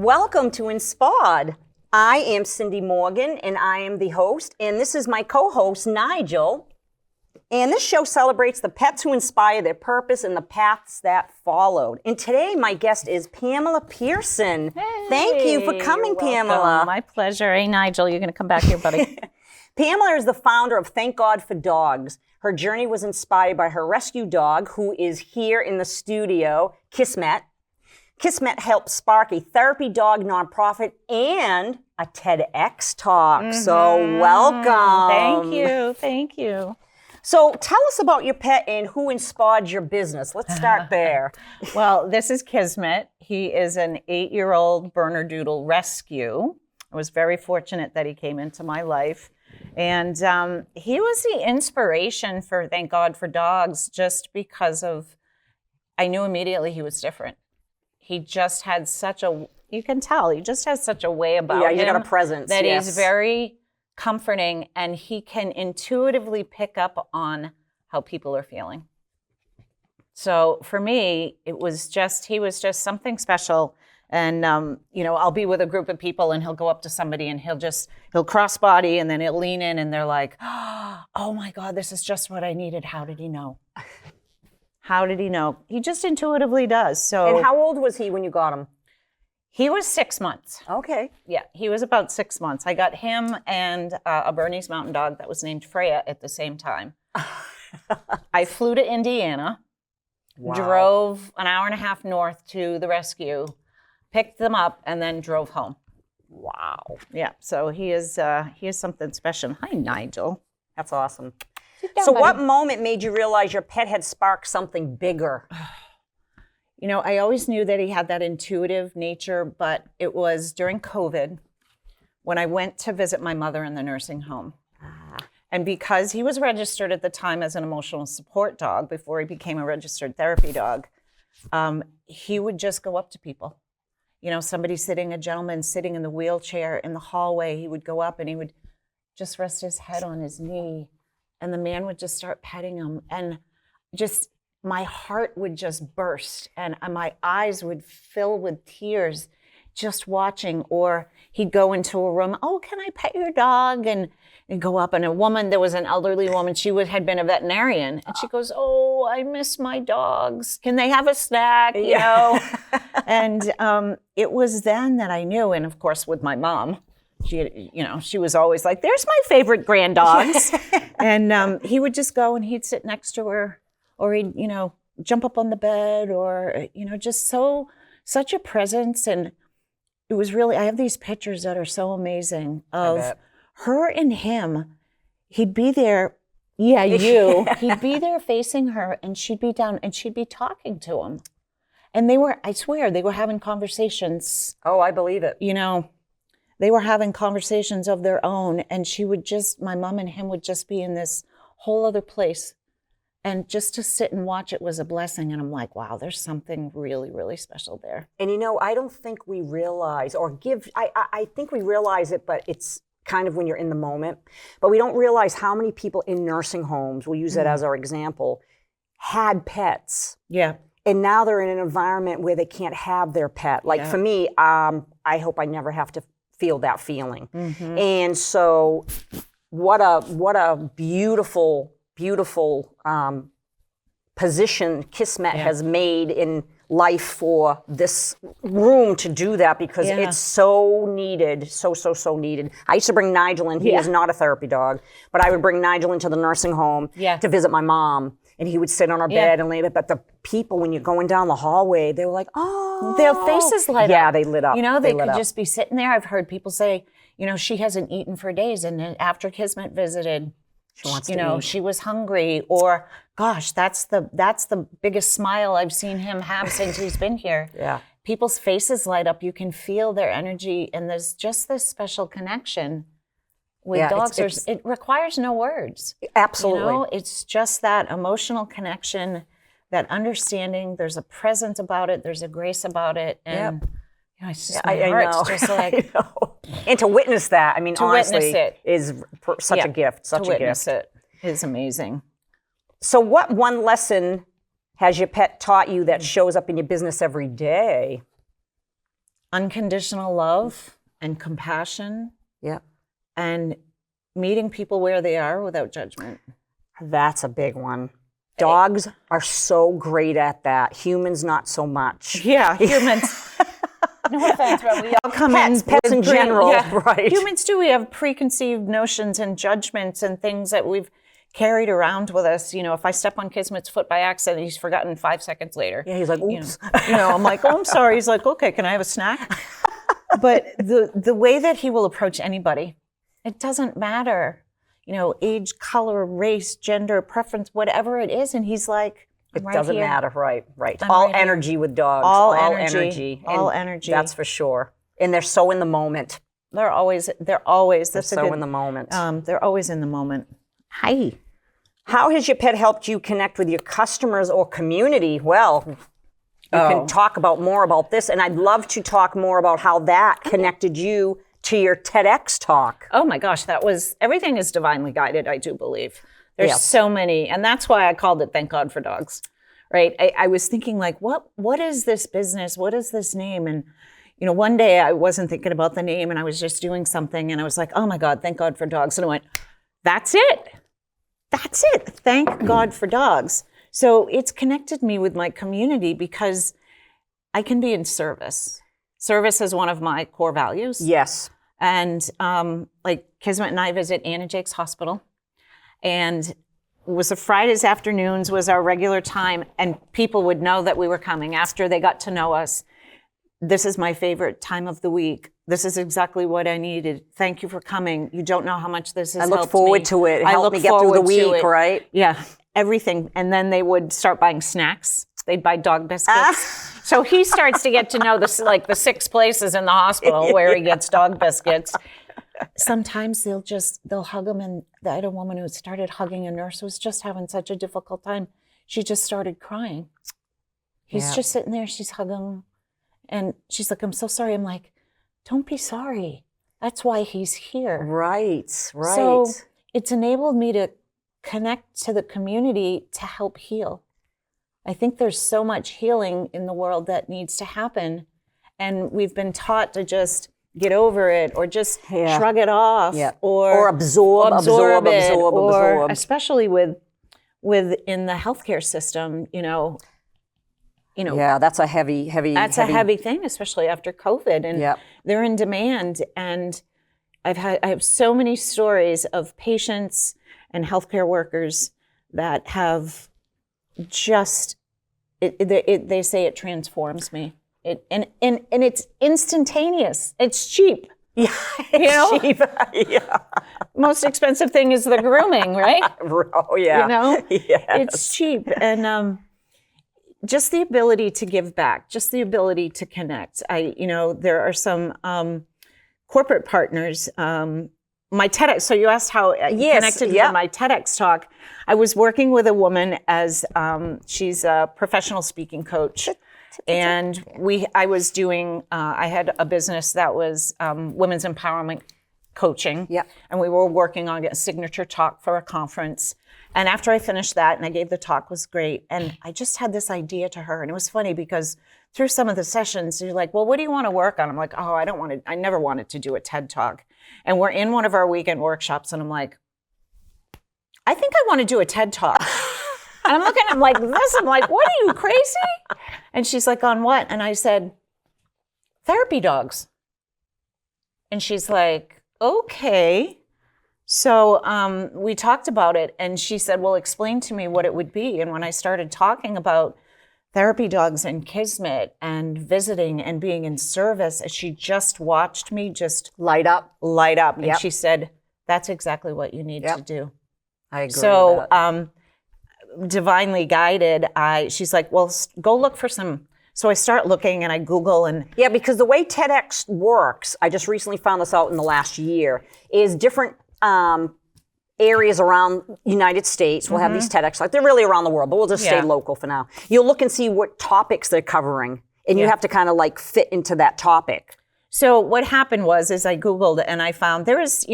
Welcome to insPAWed. I am Cyndie Morgan, and I am the host, and this is my co-host, Nigel. And this show celebrates the pets who inspire their purpose and the paths that followed. And today, my guest is Pamela Pearson. Hey, thank you for coming, Pamela. My pleasure. Hey, Nigel, you're going to come back here, buddy. Pamela is the founder of Thank God for Dogs. Her journey was inspired by her rescue dog, who is here in the studio, Kismet. Kismet helped spark a therapy dog nonprofit and a TEDx talk. So welcome. Thank you. So tell us about your pet and who inspired your business. Let's start there. Well, this is Kismet. He is an 8-year-old Bernedoodle rescue. I was very fortunate that he came into my life. And he was the inspiration for Thank God for Dogs just because I knew immediately he was different. He just had you can tell, he just has such a way about him. Yeah, you got a presence. That is very comforting, and he can intuitively pick up on how people are feeling. So for me, he was just something special. And, I'll be with a group of people and he'll go up to somebody and he'll cross body and then he'll lean in and they're like, oh my God, this is just what I needed. How did he know? How did he know? He just intuitively does. So. And how old was he when you got him? He was 6 months. Okay. Yeah, he was about 6 months. I got him and a Bernese Mountain Dog that was named Freya at the same time. I flew to Indiana, drove an hour and a half north to the rescue, picked them up, and then drove home. Wow. Yeah, so he is something special. Hi, Nigel. That's awesome. So what moment made you realize your pet had sparked something bigger? I always knew that he had that intuitive nature, but it was during COVID when I went to visit my mother in the nursing home. And because he was registered at the time as an emotional support dog before he became a registered therapy dog, he would just go up to people. A gentleman sitting in the wheelchair in the hallway, he would go up and he would just rest his head on his knee. And the man would just start petting him. And just my heart would just burst. And my eyes would fill with tears just watching. Or he'd go into a room, oh, can I pet your dog? And go up. And there was an elderly woman, she had been a veterinarian. And she goes, oh, I miss my dogs. Can they have a snack? And it was then that I knew. And of course, with my mom, she was always like, there's my favorite grand dogs. And he would just go and he'd sit next to her, or he'd, jump up on the bed, or, just such a presence. And it was really, I have these pictures that are so amazing of her and him. He'd be there. Yeah, he'd be there facing her, and she'd be down and she'd be talking to him. And I swear, they were having conversations. Oh, I believe it. They were having conversations of their own, and my mom and him would just be in this whole other place. And just to sit and watch it was a blessing. And I'm like, wow, there's something really, really special there. And I don't think we realize I think we realize it, but it's kind of when you're in the moment. But we don't realize how many people in nursing homes, we'll use that as our example, had pets. Yeah. And now they're in an environment where they can't have their pet. Like for me, I hope I never have to feel that feeling. Mm-hmm. And so what a beautiful, beautiful position Kismet has made in life for this room to do that, because it's so needed, so needed. I used to bring Nigel in. He is not a therapy dog, but I would bring Nigel into the nursing home to visit my mom. And he would sit on our bed and lay there. But the people, when you're going down the hallway, they were like, oh. Their faces light up. Yeah, they lit up. They could just be sitting there. I've heard people say, she hasn't eaten for days. And then after Kismet visited, she wants to eat. She was hungry. Or, gosh, that's the biggest smile I've seen him have since he's been here. Yeah. People's faces light up. You can feel their energy. And there's just this special connection. With dogs, it requires no words. Absolutely. It's just that emotional connection, that understanding. There's a presence about it. There's a grace about it. And it's just my heart's just like. And to witness that, honestly, is such a gift. To witness it is amazing. So what one lesson has your pet taught you that shows up in your business every day? unconditional love and compassion. Yeah. And meeting people where they are without judgment. That's a big one. Dogs are so great at that. Humans, not so much. Yeah, humans. No offense, but we all come Pets in general, right? Humans do. We have preconceived notions and judgments and things that we've carried around with us. You know, if I step on Kismet's foot by accident, he's forgotten 5 seconds later. Yeah, he's like, oops. I'm like, oh, I'm sorry. He's like, okay, can I have a snack? But the way that he will approach anybody, it doesn't matter, age, color, race, gender, preference, whatever it is. And he's like, it doesn't matter, right. I'm all right energy here. with dogs. All energy. All And energy. That's for sure. And they're so in the moment. They're always, in the moment. They're always in the moment. Hi. How has your pet helped you connect with your customers or community? Well, you can talk more about this, and I'd love to talk more about how that connected you to your TEDx talk. Oh my gosh, everything is divinely guided, I do believe. There's so many, and that's why I called it Thank God for Dogs, right? I was thinking like, what is this business? What is this name? And, one day I wasn't thinking about the name and I was just doing something and I was like, oh my God, thank God for dogs. And I went, that's it. That's it. Thank God for dogs. So it's connected me with my community because I can be in service. Service is one of my core values. Yes. And like Kismet and I visit Ann and Jake's hospital. And it was the Fridays afternoons was our regular time. And people would know that we were coming after they got to know us. This is my favorite time of the week. This is exactly what I needed. Thank you for coming. You don't know how much this has helped me. I look forward to it. It helped me get through the week, right? Yeah, everything. And then they would start buying snacks. They'd buy dog biscuits. So he starts to get to know the 6 places in the hospital where he gets dog biscuits. Sometimes they'll hug him. And I had a woman who started hugging a nurse who was just having such a difficult time. She just started crying. He's just sitting there. She's hugging him. And she's like, I'm so sorry. I'm like, don't be sorry. That's why he's here. Right. So it's enabled me to connect to the community to help heal. I think there's so much healing in the world that needs to happen. And we've been taught to just get over it or just shrug it off or absorb, especially with in the healthcare system, yeah, that's a heavy. That's a heavy thing, especially after COVID, and they're in demand. And I have so many stories of patients and healthcare workers that have just they say it transforms me. And it's instantaneous. It's cheap. Yeah, it's cheap. Yeah. Most expensive thing is the grooming, right? Oh yeah. Yes. It's cheap and. Just the ability to give back, just the ability to connect. There are some corporate partners. My TEDx, so you asked how I connected to my TEDx talk. I was working with a woman as she's a professional speaking coach. And I had a business that was women's empowerment coaching. Yeah. And we were working on a signature talk for a conference. And after I finished that and I gave the talk, was great. And I just had this idea to her. And it was funny because through some of the sessions, you're like, well, what do you want to work on? I'm like, oh, I never wanted to do a TED talk. And we're in one of our weekend workshops and I'm like, I think I want to do a TED talk. And I'm looking at him like this. I'm like, what are you, crazy? And she's like, on what? And I said, therapy dogs. And she's like, okay. So we talked about it, and she said, well, explain to me what it would be. And when I started talking about therapy dogs and Kismet and visiting and being in service, she just watched me just light up. And she said, that's exactly what you need to do. I agree with that. Divinely guided, she's like, well, go look for some. So I start looking and I Google and... Yeah, because the way TEDx works, I just recently found this out in the last year, is different areas around United States will have these TEDx, like they're really around the world, but we'll just stay local for now. You'll look and see what topics they're covering, and you have to kind of like fit into that topic. So what happened is I Googled and I found there is,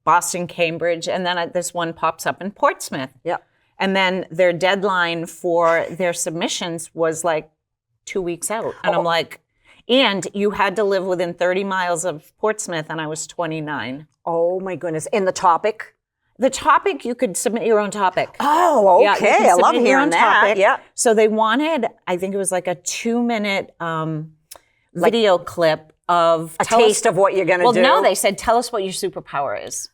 Boston, Cambridge, and then this one pops up in Portsmouth. Yep. And then their deadline for their submissions was like 2 weeks out. And I'm like, And you had to live within 30 miles of Portsmouth, and I was 29. Oh my goodness. And the topic? The topic, you could submit your own topic. Oh, Yeah, you okay. could I love submit your hearing own that. topic. Yeah. So they wanted, I think it was like a 2-minute video clip of A taste of what you're going to do. Well, no, they said, tell us what your superpower is.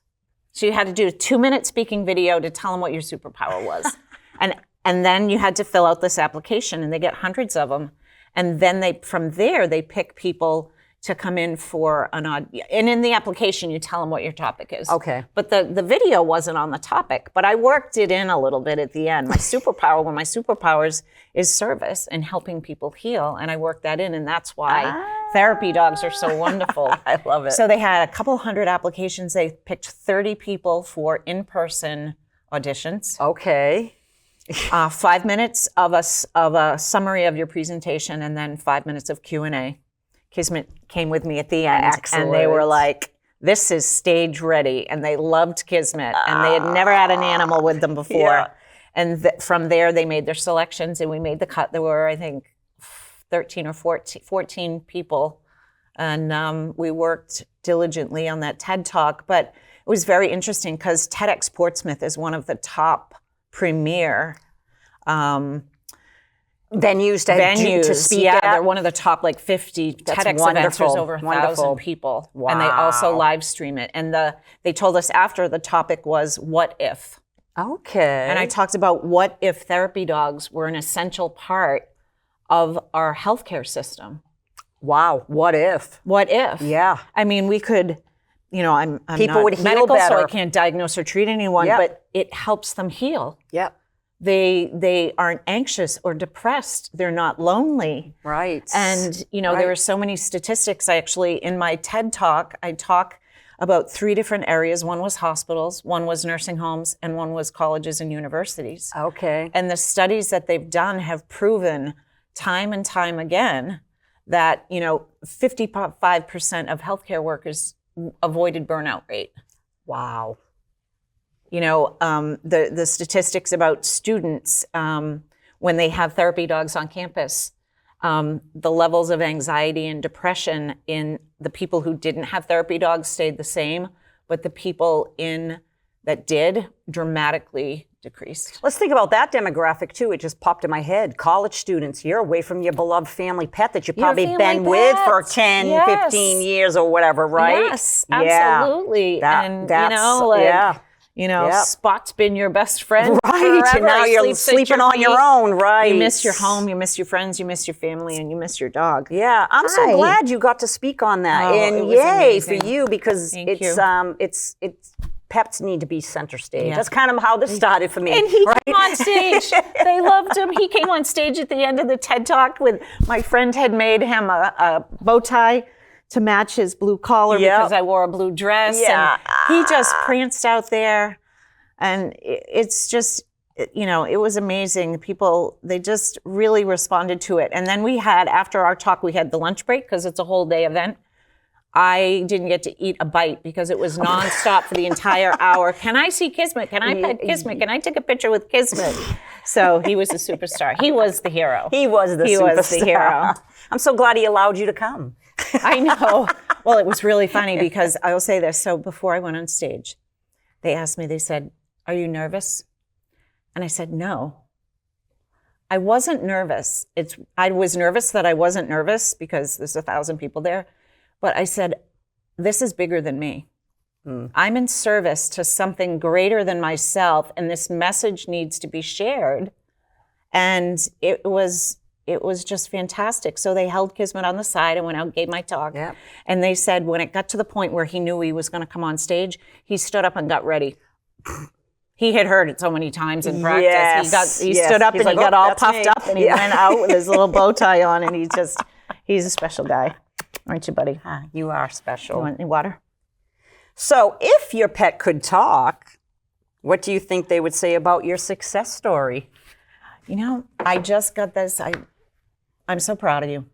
So you had to do a 2-minute speaking video to tell them what your superpower was. and then you had to fill out this application, and they get hundreds of them. And then from there, they pick people to come in for an audition. And in the application, you tell them what your topic is. Okay. But the video wasn't on the topic, but I worked it in a little bit at the end. My superpower, one of my superpowers is service and helping people heal. And I worked that in, and that's why therapy dogs are so wonderful. I love it. So they had a couple hundred applications. They picked 30 people for in-person auditions. Okay. 5 minutes of a summary of your presentation, and then 5 minutes of Q&A. Kismet came with me at the end. Excellent. And they were like, this is stage ready. And they loved Kismet, and they had never had an animal with them before. Yeah. And from there, they made their selections, and we made the cut. There were, I think, 13 or 14 people. And we worked diligently on that TED Talk. But it was very interesting because TEDx Portsmouth is one of the top premier venues to speak yeah, at. they're one of the top 50 TEDx events. wonderful. There's over 1,000 people. Wow. And they also live stream it. And they told us after the topic was, what if? Okay. And I talked about what if therapy dogs were an essential part of our healthcare system. Wow. What if? What if? Yeah. I mean, we could, I'm People not would heal medical, so I better. can't diagnose or treat anyone, Yep. but it helps them heal. Yep. They aren't anxious or depressed. They're not lonely. Right. And, there are so many statistics. In my TED Talk, I talk about 3 different areas. One was hospitals, one was nursing homes, and one was colleges and universities. Okay. And the studies that they've done have proven time and time again that, 55% of healthcare workers avoided burnout rate. Wow. The statistics about students when they have therapy dogs on campus, the levels of anxiety and depression in the people who didn't have therapy dogs stayed the same, but the people that did dramatically decreased. Let's think about that demographic too. It just popped in my head. College students, you're away from your beloved family pet that you've probably been with for 10, 15 years or whatever, right? Yes, absolutely. Spot's been your best friend. Right, forever. and now you're sleeping on your own, right? You miss your home, you miss your friends, you miss your family, and you miss your dog. Yeah, I'm so glad you got to speak on that. Oh, and it was yay amazing. for you, because Thank you. it's pets need to be center stage. Yeah. That's kind of how this started for me. And he right? came on stage. They loved him. He came on stage at the end of the TED Talk with my friend had made him a bow tie to match his blue collar because I wore a blue dress. Yeah. And he just pranced out there. And it's just, it was amazing. People, they just really responded to it. And then after our talk, we had the lunch break because it's a whole day event. I didn't get to eat a bite because it was nonstop for the entire hour. Can I see Kismet? Can I pet Kismet? Can I take a picture with Kismet? So he was a superstar. He was the hero. He was the hero. I'm so glad he allowed you to come. I know. Well, it was really funny because I will say this. So before I went on stage, they asked me, they said, "Are you nervous?" And I said, "No." I wasn't nervous. I was nervous that I wasn't nervous because there's 1,000 people there. But I said, this is bigger than me. I'm in service to something greater than myself, and this message needs to be shared. And it was just fantastic. So they held Kismet on the side. I went out and gave my talk. Yep. And they said when it got to the point where he knew he was going to come on stage, he stood up and got ready. He had heard it so many times in practice. Yes, He stood up and he got all puffed up and he went out with his little bow tie on, and he's a special guy. Aren't you, buddy? You are special. You want any water? So if your pet could talk, what do you think they would say about your success story? I just got this. I'm so proud of you.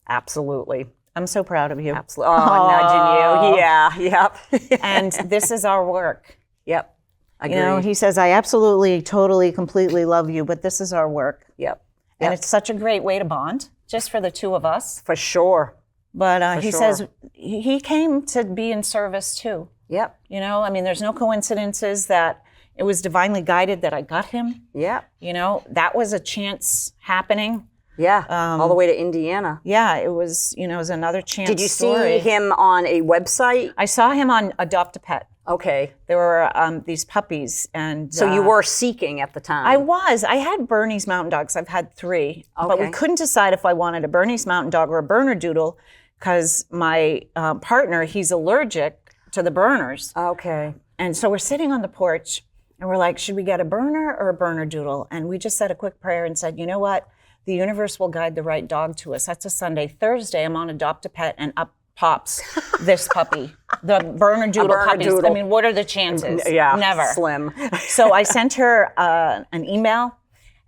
Absolutely. I'm so proud of you. Absolutely. Oh, nudging you. Yeah, yep. And this is our work. Yep. Agreed. He says, I absolutely, totally, completely love you, but this is our work. Yep. And it's such a great way to bond. just for the two of us. For sure. But he sure. says he came to be in service too. Yep. You know, I mean, there's no coincidences that it was divinely guided that I got him. Yeah. You know, that was a chance happening. Yeah. All the way to Indiana. Yeah, it was, you know, it was another chance Did you story. see him on a website? I saw him on Adopt a Pet. Okay. There were these puppies, and So you were seeking at the time. I had Bernese Mountain Dogs. I've had 3, but we Okay. couldn't decide if I wanted a Bernese Mountain Dog or a Bernedoodle because my partner, he's allergic to the Berners. Okay. And so we're sitting on the porch, and we're like, should we get a Berner or a Bernedoodle? And we just said a quick prayer and said, you know what? The universe will guide the right dog to us. That's a Sunday. Thursday, I'm on Adopt a Pet, and up pops this puppy, the Bernedoodle puppies. I mean, what are the chances? Yeah. Never. Slim. So I sent her an email,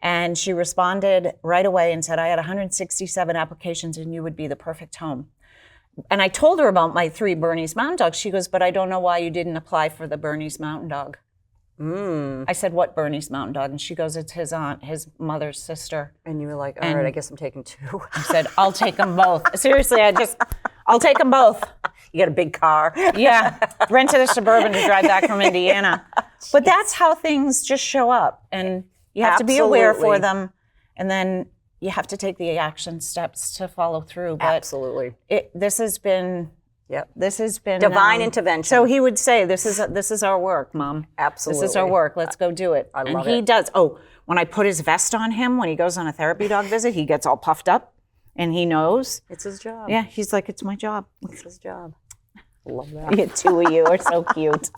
and she responded right away and said, I had 167 applications, and you would be the perfect home. And I told her about my 3 Bernese Mountain Dogs. She goes, but I don't know why you didn't apply for the Bernese Mountain Dog. I said, what Bernese Mountain Dog? And she goes, it's his aunt, his mother's sister. And you were like, all right, I guess I'm taking 2. I said, I'll take them both. Seriously, I'll take them both. You got a big car. Yeah, rented a Suburban to drive back from Indiana. But that's how things just show up. And you have to be aware for Absolutely. them. And then you have to take the action steps to follow through. But Absolutely. this has been... Yep. This has been Divine intervention. So he would say, "This is our work, Mom. Absolutely. This is our work. Let's go do it." I love and he it. does. Oh, when I put his vest on him when he goes on a therapy dog visit, he gets all puffed up, and he knows. It's his job. Yeah, he's like, "It's my job." It's his job. Love that. The 2 of you are so cute.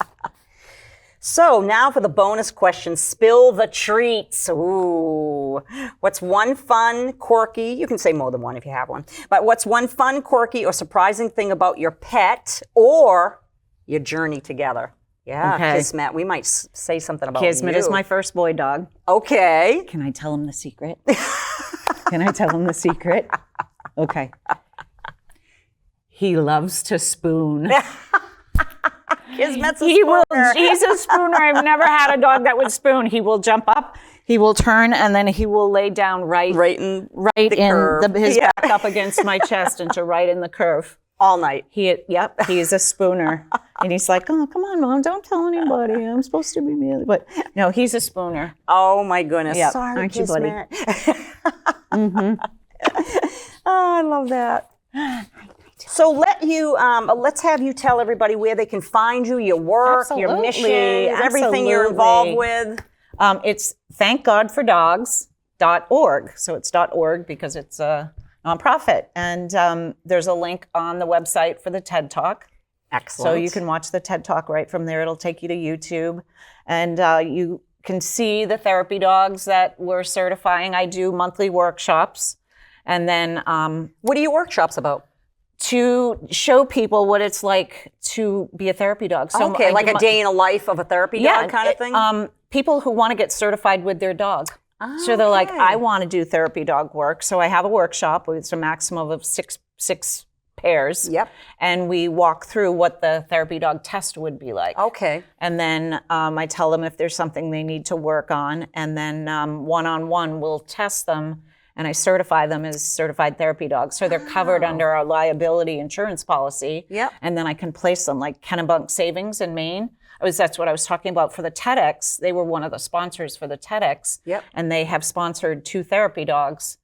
So now for the bonus question, spill the treats. Ooh. What's one fun, quirky, you can say more than one if you have one, but what's one fun, quirky, or surprising thing about your pet or your journey together? Yeah, Okay. Kismet, we might say something about Kismet you. is my first boy dog. Okay. Can I tell him the secret? Can I tell him the secret? Okay. He loves to spoon. Kismet's a He will. spooner. He's a spooner. I've never had a dog that would spoon. He will jump up, he will turn, and then he will lay down right in in curve. his Yeah. back up against my chest and to right in the curve. All night. Yep, he's a spooner. And he's like, oh, come on, Mom, don't tell anybody. I'm supposed to be me. But no, he's a spooner. Oh my goodness. Yep. Sorry, Aren't you, buddy? Kismet. Oh, I love that. So let's have you tell everybody where they can find you, your work, your Absolutely, missions, everything you're involved with. It's thankgodfordogs.org. So it's .org because it's a nonprofit. And there's a link on the website for the TED Talk. Excellent. So you can watch the TED Talk right from there. It'll take you to YouTube. And you can see the therapy dogs that we're certifying. I do monthly workshops. And then What are your workshops about? to show people what it's like to be a therapy dog. So Okay, I like do a day in a life of a therapy dog kind of thing? People who want to get certified with their dog. So they're like, Okay. I want to do therapy dog work. So I have a workshop with a maximum of six pairs. Yep. And we walk through what the therapy dog test would be like. Okay. And then I tell them if there's something they need to work on. And then one-on-one, we'll test them. And I certify them as certified therapy dogs. So they're covered under our liability insurance policy. Yep. And then I can place them like Kennebunk Savings in Maine. That's what I was talking about for the TEDx. They were one of the sponsors for the TEDx. Yep. And they have sponsored 2 therapy dogs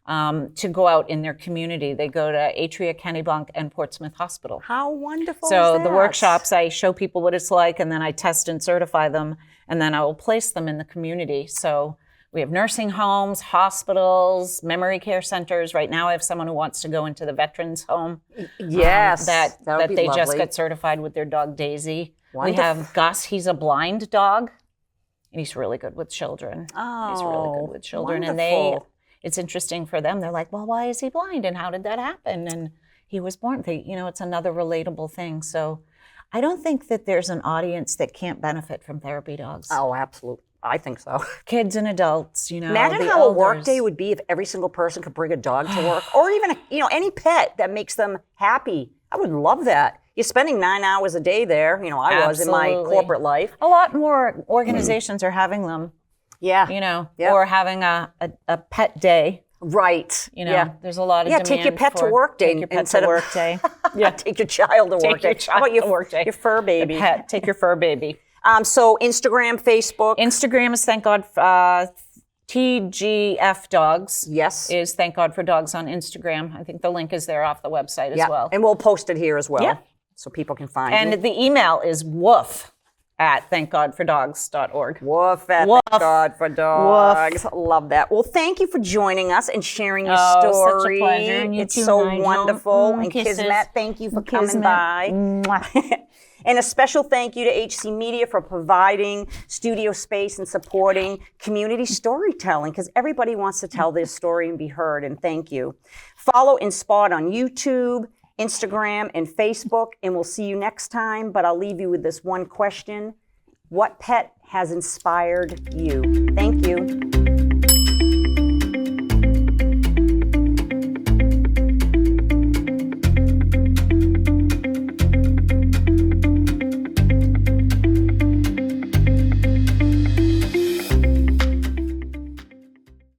to go out in their community. They go to Atria, Kennebunk, and Portsmouth Hospital. How wonderful So is the that? workshops, I show people what it's like, and then I test and certify them, and then I will place them in the community. So we have nursing homes, hospitals, memory care centers. Right now I have someone who wants to go into the veterans home. Yes. That would be they just lovely. got certified with their dog Daisy. Wonderful. We have Gus, he's a blind dog, and he's really good with children. He's really good with children. And wonderful. it's interesting for them. They're like, well, why is he blind? And how did that happen? And he was born. It's another relatable thing. So I don't think that there's an audience that can't benefit from therapy dogs. Oh, absolutely. I think so. Kids and adults, Imagine the how a elders. work day would be if every single person could bring a dog to work, or even any pet that makes them happy. I would love that. You're spending 9 hours a day there. I was in my Absolutely. corporate life. A lot more organizations are having them, Yeah. Yep. Yep. or having a pet day. Right. You know, yeah. there's a lot of Yeah, demand take your pet to for- work day Take your pet instead to of- work day. Yeah, take your child to work your day. How about child to work day. your fur baby? Your pet. Take your fur baby. So Instagram, Facebook. Instagram is Thank God TGF Dogs. Yes. Is Thank God for Dogs on Instagram. I think the link is there off the website as well. And we'll post it here as well. Yeah. So people can find you. And the email is woof@thankgodfordogs.org. Woof at Woof. Thank God for Dogs. Love that. Well, thank you for joining us and sharing your Oh, story. such a pleasure. And you It's too, so Nigel. wonderful. And Kisses. Kismet, thank you for coming Kismet. by. Mwah. And a special thank you to HC Media for providing studio space and supporting community storytelling, because everybody wants to tell their story and be heard, and thank you. Follow insPAWed on YouTube, Instagram, and Facebook, and we'll see you next time. But I'll leave you with this one question. What pet has inspired you? Thank you.